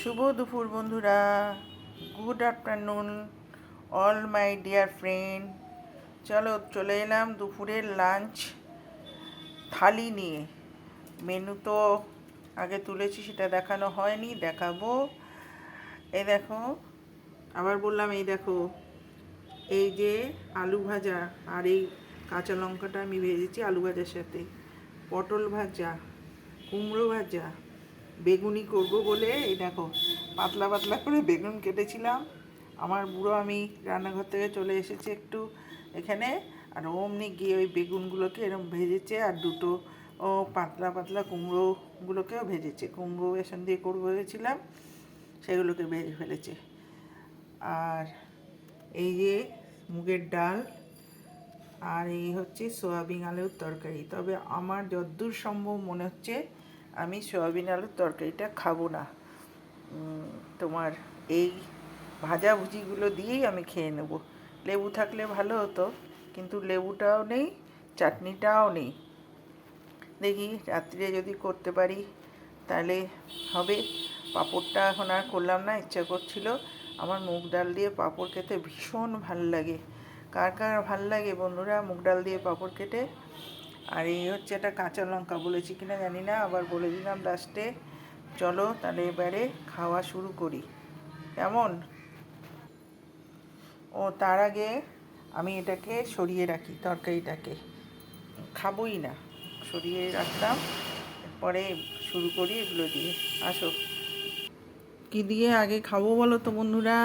শুভ দুপুর বন্ধুরা, good afternoon all my dear friend. চলে এলাম দুপুরের লাঞ্চ থালি নিয়ে। মেনু তো আগে তুলেছি, সেটা দেখানো হয়নি, দেখাবো। এই দেখো, আবার বললাম, এই দেখো, এই যে আলু ভাজা, আর এই কাঁচা লঙ্কাটা আমি ভেজেছি আলু ভাজার সাথে, পটল ভাজা, কুমড়ো ভাজা, বেগুনি করব বলে এই দেখো পাতলা পাতলা করে বেগুন কেটেছিলাম। আমার বুড়ো আমি রান্নাঘর থেকে চলে এসেছে একটু এখানে, আর অমনি গিয়ে ওই বেগুনগুলোকে এরকম ভেজেছে, আর দুটো পাতলা পাতলা কুমড়োগুলোকেও ভেজেছে। কুমড়ো বেসন দিয়ে করবো ভেবেছিলাম, সেগুলোকে ভেজে ফেলেছে। আর এই যে মুগের ডাল, আর এই হচ্ছে সয়াবিন আলুর তরকারি। তবে আমার যতদূর সম্ভব মনে হচ্ছে আমি সয়াবিন আলুর তরকারিটা খাবো না। তোমার এই ভাজাভুজিগুলো দিয়েই আমি খেয়ে নেব। লেবু থাকলে ভালো হতো, কিন্তু লেবুটাও নেই, চাটনিটাও নেই। দেখি রাত্রে যদি করতে পারি তাহলে হবে। পাঁপড়টা এখন আর করলাম না, ইচ্ছা করছিল। আমার মুগ ডাল দিয়ে পাঁপড় খেতে ভীষণ ভাল লাগে। কার কার ভাল লাগে বন্ধুরা মুগ ডাল দিয়ে পাঁপড় খেতে? আর এই হচ্ছে একটা কাঁচা লঙ্কা, বলেছি কিনা জানি না, আবার বলে দিলাম লাস্টে। চলো তাহলে এবারে খাওয়া শুরু করি, কেমন? তার আগে আমি এটাকে সরিয়ে রাখি, তরকারিটাকে খাবোই না, সরিয়ে রাখলাম। পরে শুরু করি এগুলো দিয়ে। আসো, কি দিয়ে আগে খাবো বলো তো বন্ধুরা?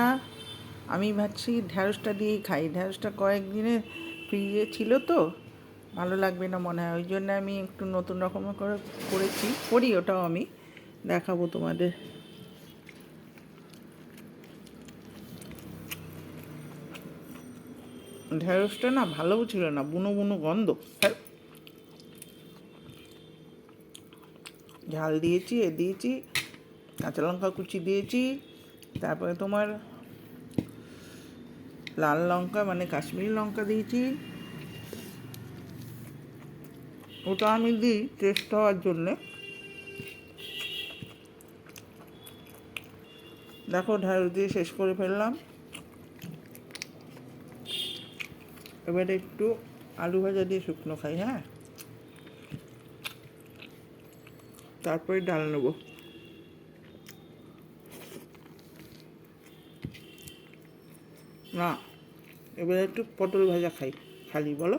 আমি ভাবছি ঢ্যাঁড়সটা দিয়েই খাই। ঢ্যাঁড়সটা কয়েকদিনে ফ্রিজে ছিল তো, ভালো লাগবে না মনে হয়, ওই জন্য আমি একটু নতুন রকমের করি ওটাও আমি দেখাবো তোমাদের। ঢ্যাঁড়সটা না ভালোও ছিল না, বুনো বুনো গন্ধ। ঝাল দিয়েছি, দিয়েছি কাঁচা লঙ্কা কুচি দিয়েছি, তারপরে তোমার লাল লঙ্কা মানে কাশ্মীরি লঙ্কা দিয়েছি। ওটা আমি দিই টেস্ট হওয়ার জন্যে। দেখো ঢ্যাঁড়স দিয়ে শেষ করে ফেললাম। এবারে একটু আলু ভাজা দিয়ে শুকনো খাই, হ্যাঁ, তারপরে ডাল নেবো। না, এবারে একটু পটল ভাজা খাই খালি, বলো,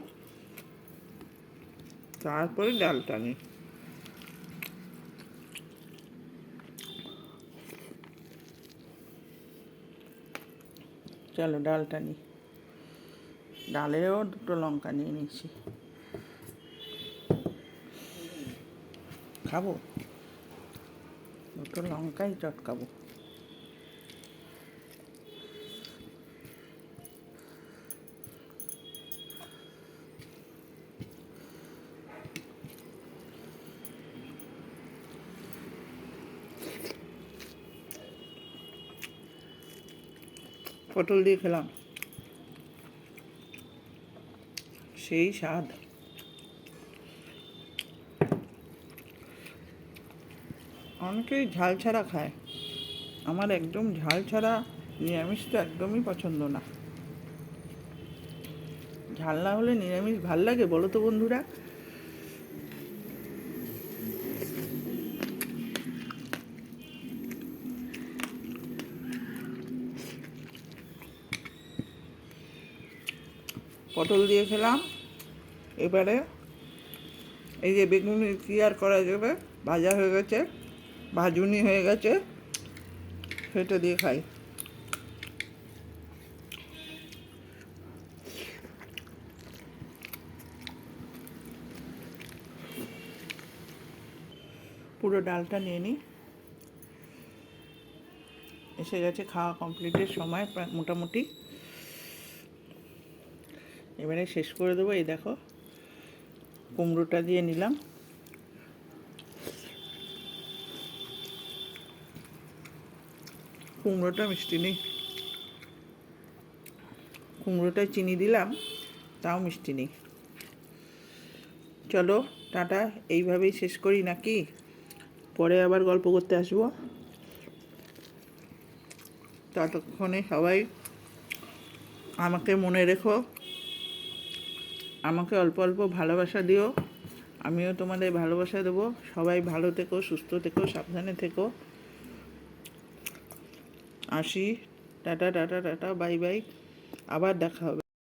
তারপরে ডালটা নিই। চলো ডালটা নিই। ডালেও দুটো লঙ্কা নিয়ে নিচ্ছি, খাবো, দুটো লঙ্কাই চটকাবো। পটল দিয়ে খেলাম, সেই স্বাদ। অনেকেই ঝাল ছাড়া খায়, আমার একদম ঝাল ছাড়া নিরামিষ তো একদমই পছন্দ না। ঝাল না হলে নিরামিষ ভাল লাগে বলো তো বন্ধুরা? পটল দিয়ে খেলাম। এবারে এই যে বেগুনি কি আর করা যাবে, ভাজা হয়ে গেছে, ভাজুনি হয়ে গেছে, সেটা দিয়ে খাই। পুরো ডালটা নিয়ে নিই। এসে গেছে খাওয়া কমপ্লিটের সময় প্রায় মোটামুটি। এবারে শেষ করে দেবো। এই দেখো কুমড়োটা দিয়ে নিলাম। কুমড়োটা মিষ্টি নেই, কুমড়োটায় চিনি দিলাম, তাও মিষ্টি নেই। চলো টাটা, এইভাবেই শেষ করি নাকি? পরে আবার গল্প করতে আসবো। ততক্ষণে সবাই আমাকে মনে রেখো, আমাকে অল্প অল্প ভালোবাসা দিও, আমিও তোমাদের ভালোবাসা দেবো। সবাই ভালো থেকো, সুস্থ থেকো, সাবধানে থেকো। আসি, tata tata tata, bye bye, আবার দেখা হবে।